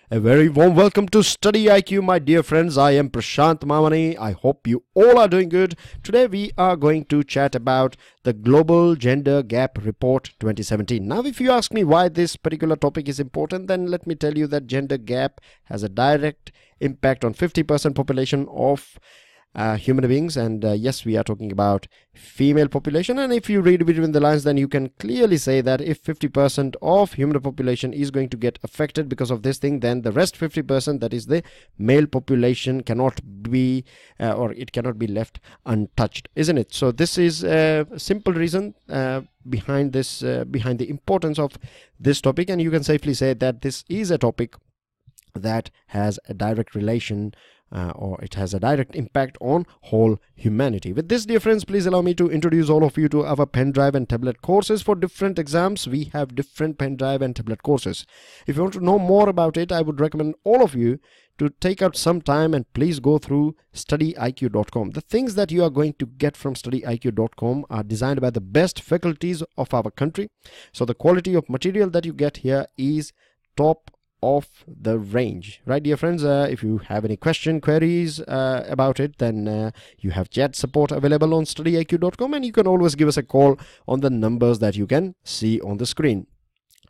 A very warm welcome to StudyIQ, my dear friends. I am Prashant Mamani. I hope you all are doing good. Today we are going to chat about the Global Gender Gap Report 2017. Now, if you ask me why this particular topic is important, then let me tell you that gender gap has a direct impact on 50% population of human beings, and yes, we are talking about female population. And if you read between the lines, then you can clearly say that if 50% of human population is going to get affected because of this thing, then the rest 50%, that is the male population, cannot be or it cannot be left untouched, isn't it? So this is a simple reason behind this, behind the importance of this topic, and you can safely say that this is a topic that has a direct relation or it has a direct impact on whole humanity. With this, dear friends, please allow me to introduce all of you to our pen drive and tablet courses for different exams. We have different pen drive and tablet courses. If you want to know more about it, I would recommend all of you to take out some time and please go through StudyIQ.com. The things that you are going to get from StudyIQ.com are designed by the best faculties of our country. So the quality of material that you get here is top of the range, right, dear friends? If you have any queries about it, then you have chat support available on StudyIQ.com, and you can always give us a call on the numbers that you can see on the screen.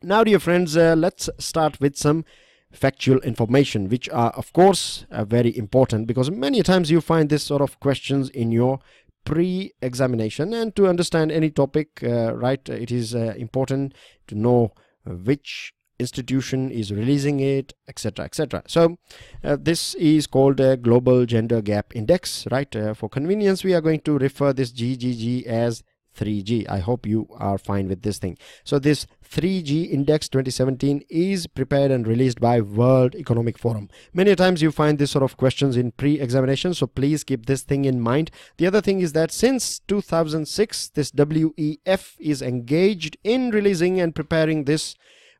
Now, dear friends, let's start with some factual information, which are of course very important, because many times you find this sort of questions in your pre-examination, and to understand any topic, right, it is important to know which institution is releasing it, etc., etc. So this is called a Global Gender Gap Index, right? For convenience, we are going to refer this GGG as 3G. I hope you are fine with this thing. So this 3G Index 2017 is prepared and released by World Economic Forum. Many times you find this sort of questions in pre-examination, so please keep this thing in mind. The other thing is that since 2006, this WEF is engaged in releasing and preparing this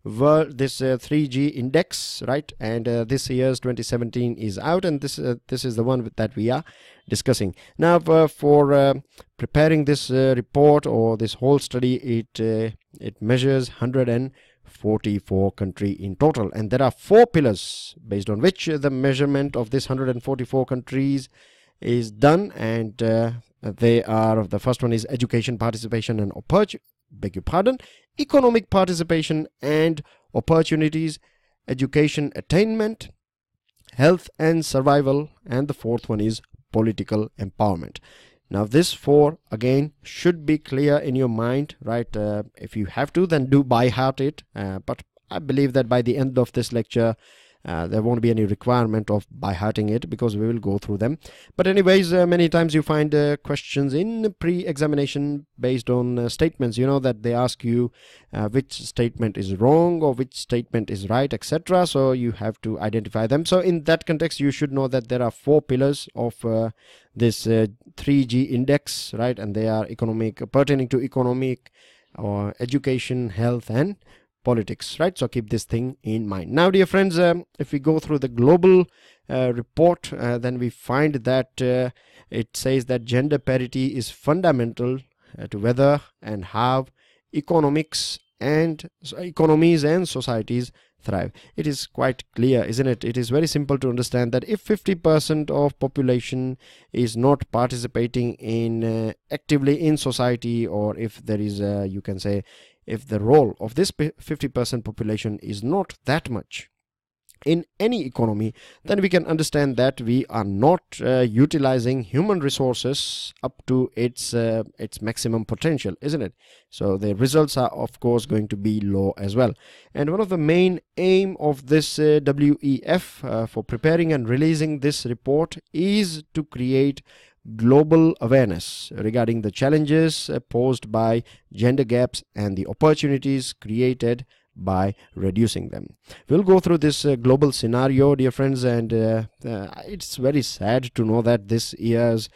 3G index, right? And this year's 2017 is out, and this is the one that we are discussing now. For preparing this report or this whole study, it measures 144 country in total, and there are 4 pillars based on which the measurement of this 144 countries is done, and they are, the first one is education, participation and economic participation and opportunities, education attainment, health and survival, and the 4th one is political empowerment. Now this 4 again should be clear in your mind, right? If you have to, then do by heart it, but I believe that by the end of this lecture there won't be any requirement of by hearting it, because we will go through them. But anyways, many times you find questions in pre-examination based on statements, you know, that they ask you which statement is wrong or which statement is right, etc. So you have to identify them. So in that context, you should know that there are 4 pillars of this 3G index, right? And they are pertaining to economic or education, health and politics, right? So keep this thing in mind. Now, dear friends, if we go through the global report, then we find that it says that gender parity is fundamental to whether and how economies and societies thrive. It is quite clear, isn't it? It is very simple to understand that if 50% of population is not participating in actively in society, or if there is you can say, if the role of this 50% population is not that much in any economy, then we can understand that we are not utilizing human resources up to its maximum potential, isn't it? So the results are of course going to be low as well. And one of the main aim of this WEF for preparing and releasing this report is to create global awareness regarding the challenges posed by gender gaps and the opportunities created by reducing them. We'll go through this global scenario, dear friends, and it's very sad to know that this year's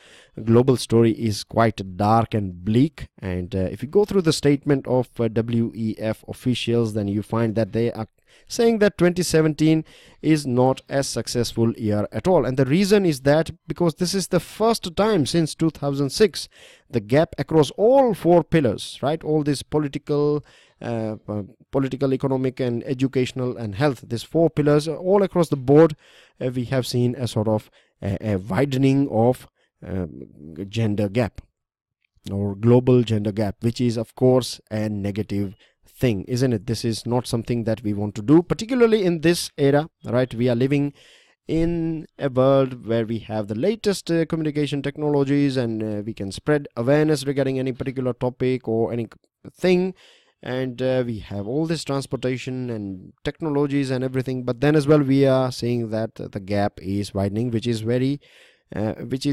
global story is quite dark and bleak. And if you go through the statement of WEF officials, then you find that they are saying that 2017 is not a successful year at all. And the reason is that because this is the first time since 2006 the gap across all 4 pillars, right, all these political political, economic, and educational and health. These 4 pillars all across the board, we have seen a sort of a widening of gender gap or global gender gap, which is of course a negative thing, isn't it? This is not something that we want to do, particularly in this era, right? We are living in a world where we have the latest communication technologies, and we can spread awareness regarding any particular topic or anything, and we have all this transportation and technologies and everything. But then as well, we are seeing that the gap is widening, which is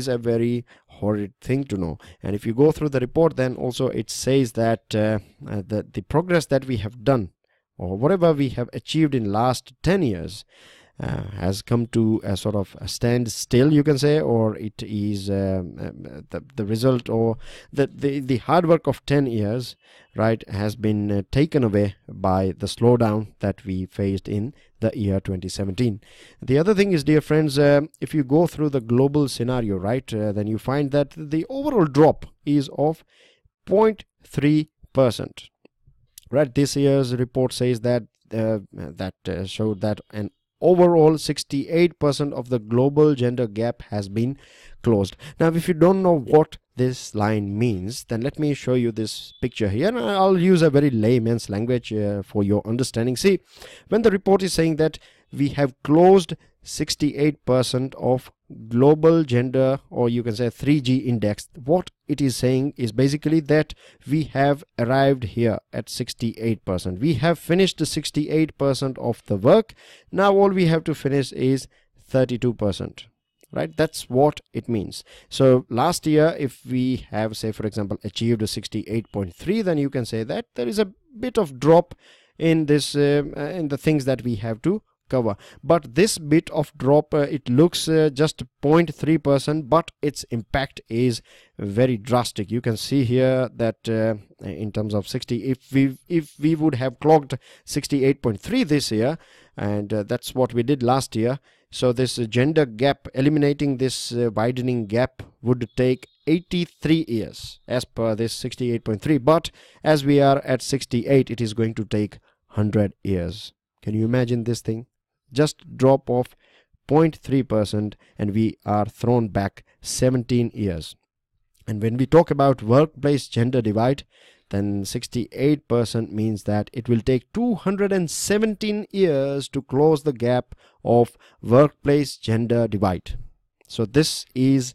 a very horrid thing to know. And if you go through the report, then also it says that the progress that we have done, or whatever we have achieved in last 10 years, has come to a sort of a standstill, you can say, or it is the result, or the hard work of 10 years, right, has been taken away by the slowdown that we faced in the year 2017. The other thing is, dear friends, if you go through the global scenario, right, then you find that the overall drop is of 0.3%. Right, this year's report says that showed that an overall 68% of the global gender gap has been closed. Now, if you don't know what this line means, then let me show you this picture here, and I'll use a very layman's language for your understanding. See, when the report is saying that we have closed 68% of global gender, or you can say 3G index, what it is saying is basically that we have arrived here at 68%. We have finished the 68% of the work. Now all we have to finish is 32%. Right, that's what it means. So last year, if we have, say for example, achieved a 68.3, then you can say that there is a bit of drop in this in the things that we have to cover. But this bit of drop, it looks just 0.3%, but its impact is very drastic. You can see here that in terms of 60, if we would have clocked 68.3 this year, and that's what we did last year, so this gender gap, eliminating this widening gap, would take 83 years as per this 68.3, but as we are at 68, it is going to take 100 years. Can you imagine this thing? Just drop of 0.3%, and we are thrown back 17 years. And when we talk about workplace gender divide, then 68% means that it will take 217 years to close the gap of workplace gender divide. So this is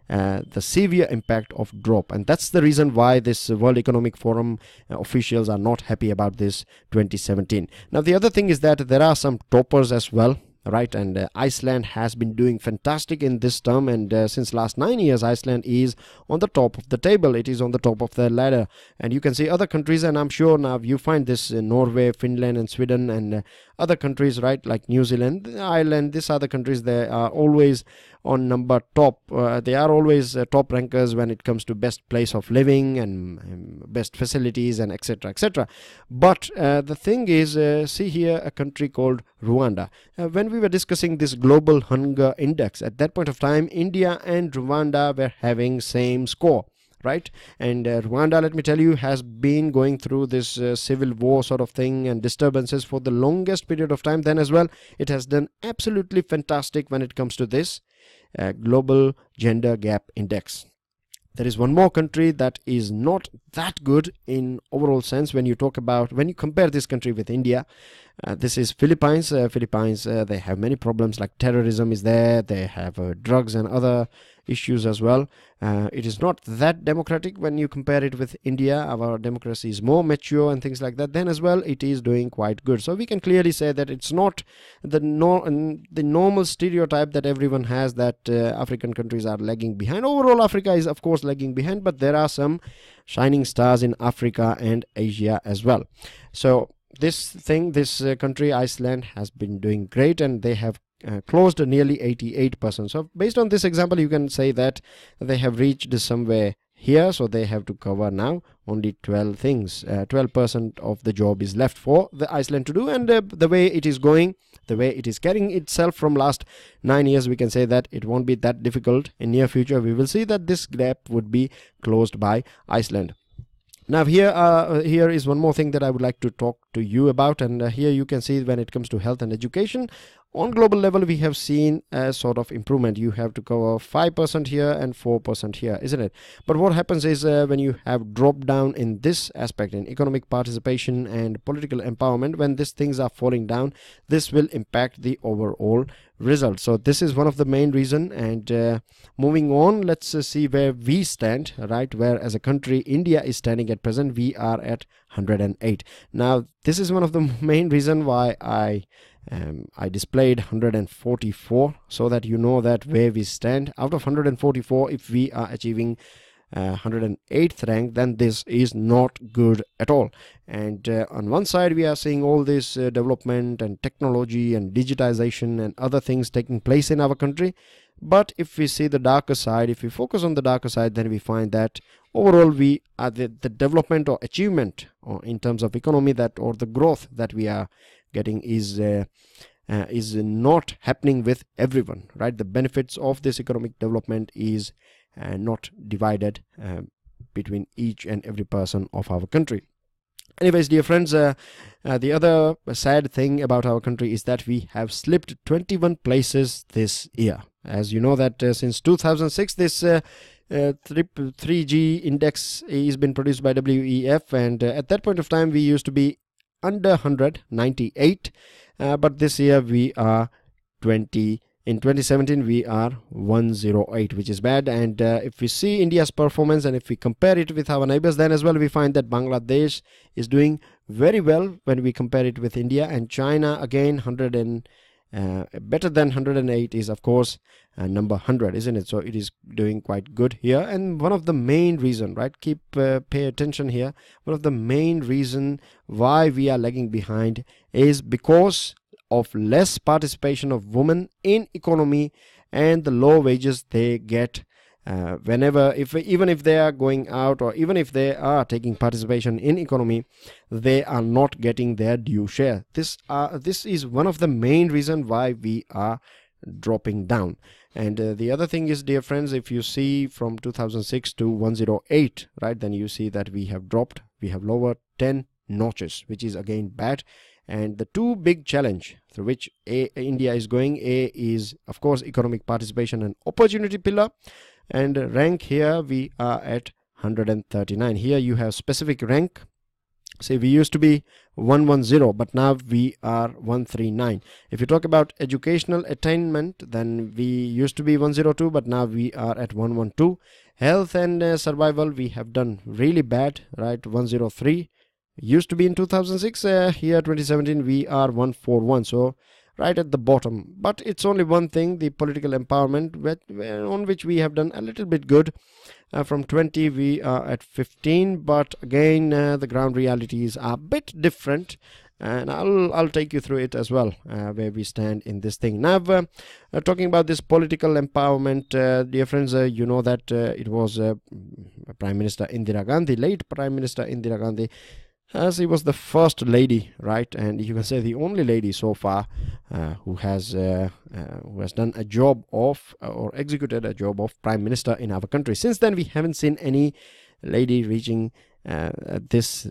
the severe impact of drop, and that's the reason why this World Economic Forum officials are not happy about this 2017. Now the other thing is that there are some toppers as well, right, and Iceland has been doing fantastic in this term, and since last 9 years Iceland is on the top of the table. It is on the top of the ladder, and you can see other countries, and I'm sure now you find this in Norway, Finland and Sweden, and other countries, right, like New Zealand, Ireland. These other countries, they are always on number top. They are always top rankers when it comes to best place of living and best facilities and etc etc. But the thing is, see here a country called Rwanda. When we were discussing this global hunger index, at that point of time India and Rwanda were having same score, right? And Rwanda, let me tell you, has been going through this civil war sort of thing and disturbances for the longest period of time. Then as well, it has done absolutely fantastic when it comes to this global gender gap index. There is one more country that is not that good in overall sense when you talk about, when you compare this country with India. This is Philippines. Philippines, they have many problems, like terrorism is there. They have drugs and other issues as well. It is not that democratic when you compare it with India. Our democracy is more mature and things like that. Then as well, it is doing quite good. So we can clearly say that it's not the normal stereotype that everyone has, that African countries are lagging behind. Overall, Africa is of course lagging behind, but there are some shining stars in Africa and Asia as well. So this country, Iceland, has been doing great, and they have closed nearly 88%. So based on this example, you can say that they have reached somewhere here, so they have to cover now only 12 things. 12% of the job is left for the Iceland to do, and the way it is going, the way it is carrying itself from last 9 years, we can say that it won't be that difficult. In near future, we will see that this gap would be closed by Iceland. Now here is one more thing that I would like to talk to you about, and here you can see when it comes to health and education, on global level we have seen a sort of improvement. You have to cover 5% here and 4% here, isn't it? But what happens is when you have dropped down in this aspect, in economic participation and political empowerment, when these things are falling down, this will impact the overall result. So this is one of the main reason. And moving on, let's see where we stand, right? Where as a country India is standing at present. We are at 108. Now this is one of the main reason why I displayed 144, so that you know that where we stand. Out of 144, if we are achieving 108th rank, then this is not good at all. And on one side we are seeing all this development and technology and digitization and other things taking place in our country, but if we see the darker side, if we focus on the darker side, then we find that overall we are the development or achievement or in terms of economy, that or the growth that we are getting is not happening with everyone, right? The benefits of this economic development is not divided between each and every person of our country. Anyways, dear friends, the other sad thing about our country is that we have slipped 21 places this year. As you know that since 2006 this 3G index is been produced by WEF, and at that point of time we used to be under 100, 98, but this year we are 20. In 2017 we are 108, which is bad. And if we see India's performance and if we compare it with our neighbors, then as well we find that Bangladesh is doing very well when we compare it with India, and China again better than 108 is of course number 100, isn't it? So it is doing quite good here. And one of the main reason, right, pay attention here, one of the main reason why we are lagging behind is because of less participation of women in economy and the low wages they get even if they are going out, or even if they are taking participation in economy, they are not getting their due share. This is one of the main reason why we are dropping down. And the other thing is, dear friends, if you see from 2006 to 108, right, then you see that we have dropped, we have lowered 10 notches, which is again bad. And the two big challenge through which India is going, is of course economic participation and opportunity pillar, and rank here we are at 139. Here you have specific rank. Say we used to be 110, but now we are 139. If you talk about educational attainment, then we used to be 102, but now we are at 112. Health and survival, we have done really bad, right? 103 used to be in 2006. Here 2017 we are 141, so right at the bottom. But it's only one thing, the political empowerment, on which we have done a little bit good. From 20 we are at 15, but again the ground realities are a bit different, and I'll take you through it as well, where we stand in this thing. Now talking about this political empowerment, dear friends, you know that it was Prime Minister Indira Gandhi, late Prime Minister Indira Gandhi, as she was the first lady, right, and you can say the only lady so far who has done a job of or executed a job of Prime Minister in our country. Since then we haven't seen any lady reaching this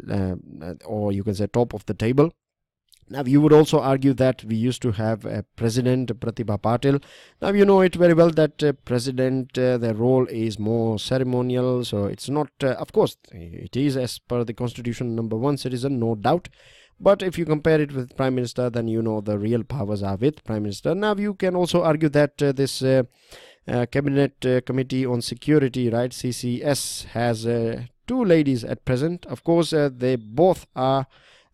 or you can say top of the table. Now you would also argue that we used to have a President Pratibha Patil. Now you know it very well that President, their role is more ceremonial, so it's not, of course it is as per the Constitution #1 citizen, no doubt. But if you compare it with Prime Minister, then you know the real powers are with Prime Minister. Now you can also argue that this Cabinet Committee on Security, right, CCS, has 2 ladies at present. Of course they both are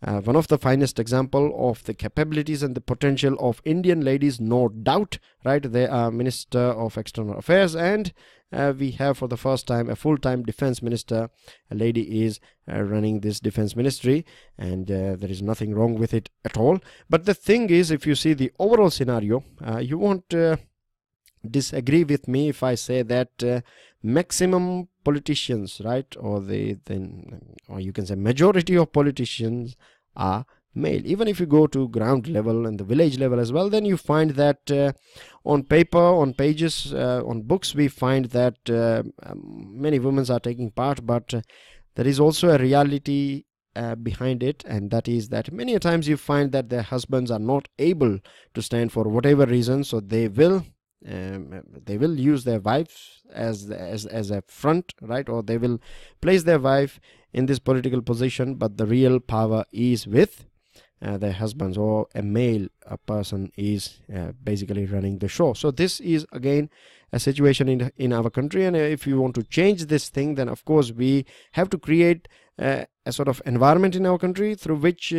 one of the finest example of the capabilities and the potential of Indian ladies, no doubt, right? They are Minister of External Affairs, and we have for the first time a full-time defense minister. A lady is running this defense ministry, and there is nothing wrong with it at all. But the thing is, if you see the overall scenario, you won't disagree with me if I say that maximum politicians, right, or or you can say majority of politicians are male. Even if you go to ground level and the village level as well, then you find that on paper, on pages, on books, we find that many women are taking part, but there is also a reality behind it, and that is that many a times you find that their husbands are not able to stand for whatever reason, so they will use their wives as a front, right? Or they will place their wife in this political position, but the real power is with their husbands, or a person is basically running the show. So this is again a situation in our country, and if you want to change this thing, then of course we have to create a sort of environment in our country through which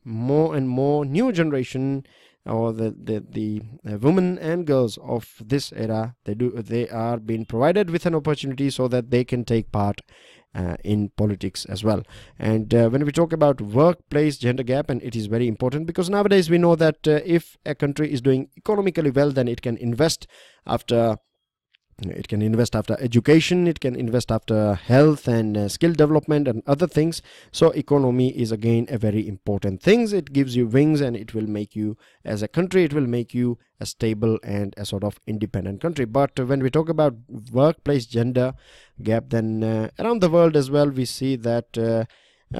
more and more new generation, or the women and girls of this era, they are being provided with an opportunity so that they can take part in politics as well. And when we talk about workplace gender gap, and it is very important because nowadays we know that if a country is doing economically well, then it can invest after education, it can invest after health and skill development and other things. So economy is again a very important thing. It gives you wings, and it will make you, as a country, it will make you a stable and a sort of independent country. But when we talk about workplace gender gap, then around the world as well, we see that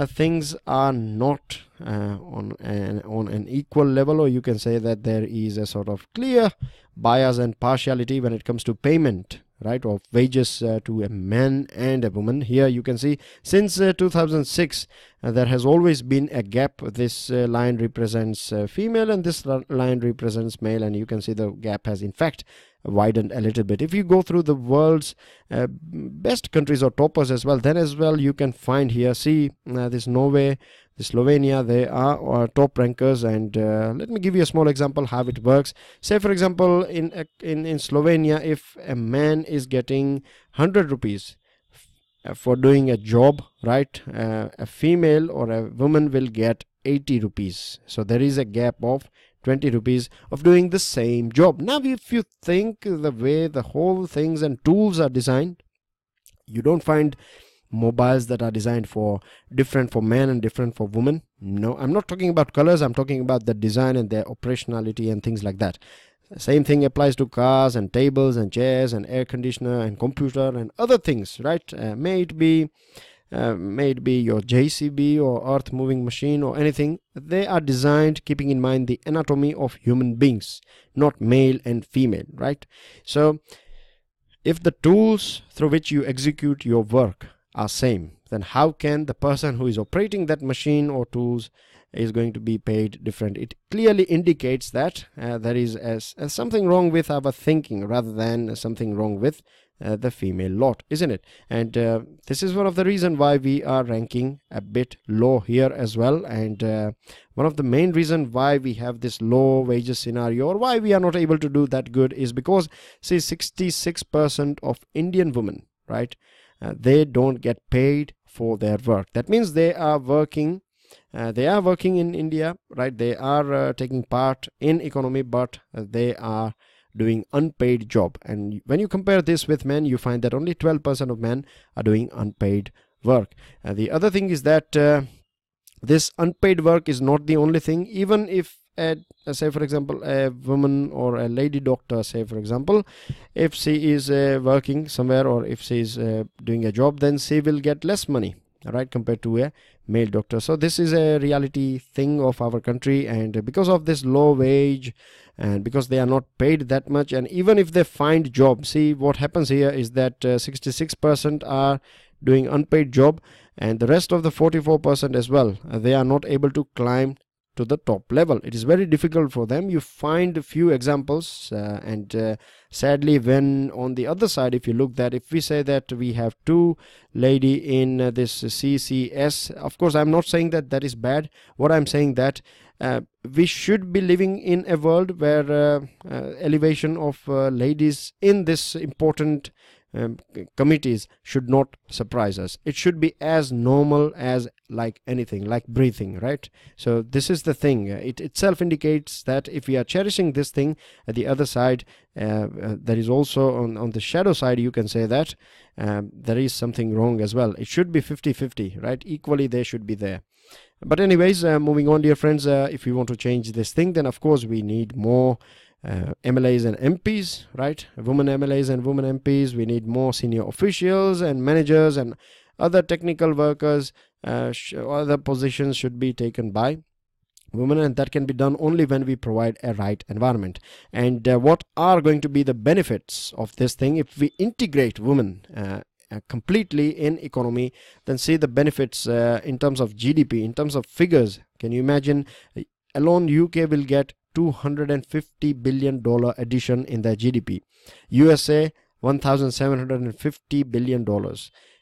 things are not on an equal level, or you can say that there is a sort of clear bias and partiality when it comes to payment, right, of wages to a man and a woman. Here you can see since 2006 there has always been a gap. This line represents female and this line represents male, and you can see the gap has in fact widened a little bit. If you go through the world's best countries or toppers as well, then as well you can find here, see this Norway, this Slovenia, they are top rankers. And let me give you a small example how it works. Say for example in Slovenia, if a man is getting 100 rupees for doing a job, right, a female or a woman will get 80 rupees. So there is a gap of 20 rupees of doing the same job. Now if you think the way the whole things and tools are designed, you don't find mobiles that are designed for different for men and different for women. No, I'm not talking about colors, I'm talking about the design and their operationality and things like that. Same thing applies to cars and tables and chairs and air conditioner and computer and other things, right? May it be your JCB or earth moving machine or anything. They are designed keeping in mind the anatomy of human beings, not male and female, right? So if the tools through which you execute your work are same, then how can the person who is operating that machine or tools is going to be paid different? It clearly indicates that there is something wrong with our thinking rather than something wrong with the female lot, isn't it? And this is one of the reasons why we are ranking a bit low here as well. And one of the main reasons why we have this low wages scenario, or why we are not able to do that good, is because see 66% of Indian women, right, they don't get paid for their work. That means they are working in India, right? They are taking part in economy, but they are doing unpaid job. And when you compare this with men, you find that only 12% of men are doing unpaid work. The other thing is that this unpaid work is not the only thing. Even if say for example a woman or a lady doctor, say for example, if she is working somewhere, or if she is doing a job, then she will get less money, right, compared to a male doctor. So this is a reality thing of our country, and because of this low wage and because they are not paid that much, and even if they find job, see what happens here is that 66% are doing unpaid job, and the rest of the 44% as well, they are not able to climb to the top level. It is very difficult for them. You find a few examples, and sadly, when on the other side, if you look that, if we say that we have two lady in this CCS, of course I'm not saying that that is bad. What I'm saying that we should be living in a world where elevation of ladies in this important committees should not surprise us. It should be as normal as like anything, like breathing, right? So this is the thing. It itself indicates that if we are cherishing this thing, at the other side there is also on the shadow side, you can say that there is something wrong as well. It should be 50-50, right? Equally they should be there. But anyways, moving on, dear friends, if we want to change this thing, then of course we need more MLAs and MPs, right? Women MLAs and women MPs. We need more senior officials and managers and other technical workers, other positions should be taken by women, and that can be done only when we provide a right environment. And what are going to be the benefits of this thing if we integrate women completely in economy? Then see the benefits in terms of GDP, in terms of figures. Can you imagine? Alone UK will get $250 billion addition in their GDP. USA $1,750 billion.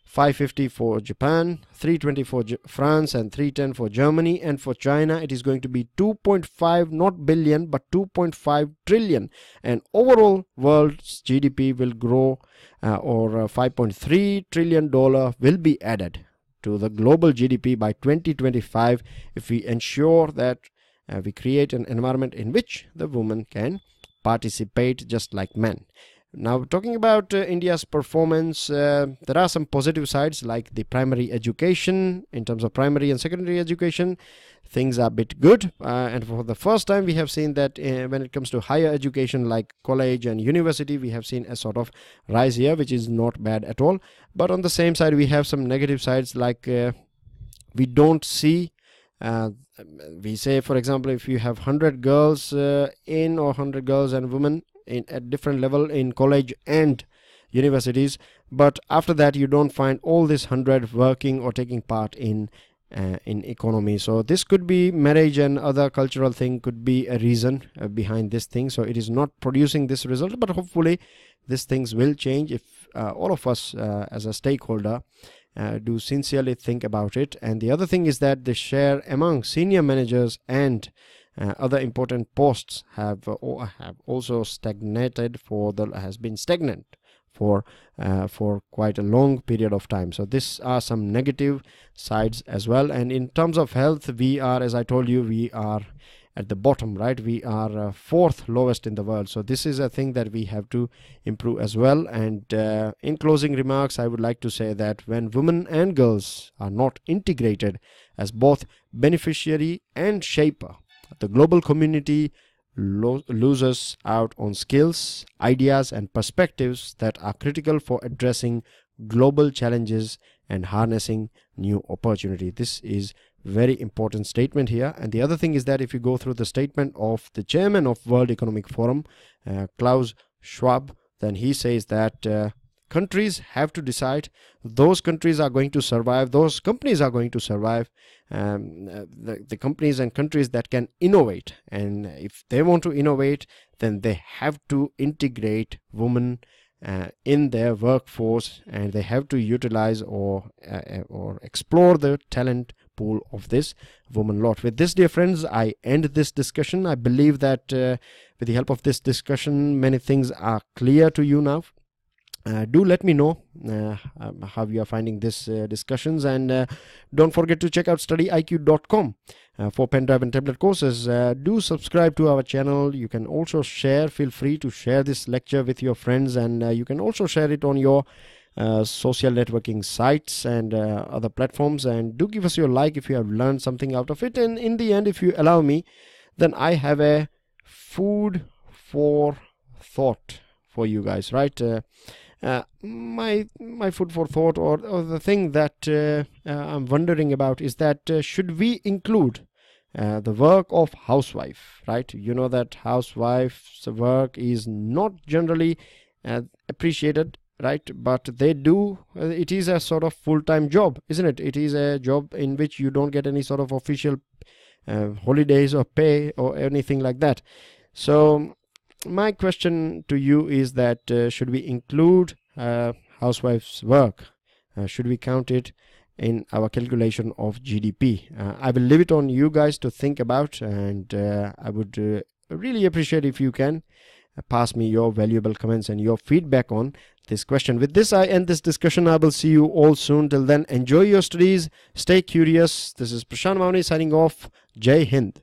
550 for Japan, 320 for France, and 310 for Germany. And for China, it is going to be 2.5, not billion, but 2.5 trillion. And overall world's GDP will grow, or $5.3 trillion will be added to the global GDP by 2025 if we ensure that we create an environment in which the women can participate just like men. Now, talking about India's performance, there are some positive sides like the primary education. In terms of primary and secondary education, things are a bit good, and for the first time we have seen that when it comes to higher education like college and university, we have seen a sort of rise here, which is not bad at all. But on the same side, we have some negative sides like we don't see we say, for example, if you have 100 girls or 100 girls and women at different level in college and universities, but after that you don't find all this 100 working or taking part in economy. So this could be marriage and other cultural thing could be a reason behind this thing. So it is not producing this result, but hopefully these things will change if all of us as a stakeholder do sincerely think about it. And the other thing is that the share among senior managers and other important posts have also stagnated has been stagnant for quite a long period of time. So these are some negative sides as well. And in terms of health, we are, as I told you, we are at the bottom, right? We are fourth lowest in the world. So this is a thing that we have to improve as well. And in closing remarks, I would like to say that when women and girls are not integrated as both beneficiary and shaper, the global community loses out on skills, ideas, and perspectives that are critical for addressing global challenges and harnessing new opportunity. This is very important statement here. And the other thing is that if you go through the statement of the chairman of World Economic Forum, Klaus Schwab, then he says that countries have to decide. Those countries are going to survive, those companies are going to survive, the companies and countries that can innovate. And if they want to innovate, then they have to integrate women in their workforce, and they have to utilize or explore the talent pool of this woman lot. With this, dear friends, I end this discussion. I believe that with the help of this discussion, many things are clear to you now. Do let me know how you are finding this discussions, and don't forget to check out StudyIQ.com for pen drive and tablet courses. Do subscribe to our channel. You can also share, feel free to share this lecture with your friends, and you can also share it on your social networking sites and other platforms. And do give us your like if you have learned something out of it. And in the end, if you allow me, then I have a food for thought for you guys, right? My food for thought, or the thing that I'm wondering about is that should we include the work of housewife, right? You know that housewife's work is not generally appreciated, right? But they do, it is a sort of full-time job, isn't it? It is a job in which you don't get any sort of official holidays or pay or anything like that. So my question to you is that should we include housewife's work? Should we count it in our calculation of GDP? I will leave it on you guys to think about, and I would really appreciate if you can pass me your valuable comments and your feedback on this question. With this, I end this discussion. I will see you all soon. Till then, enjoy your studies, stay curious. This is Prashant Mavani signing off. Jai Hind.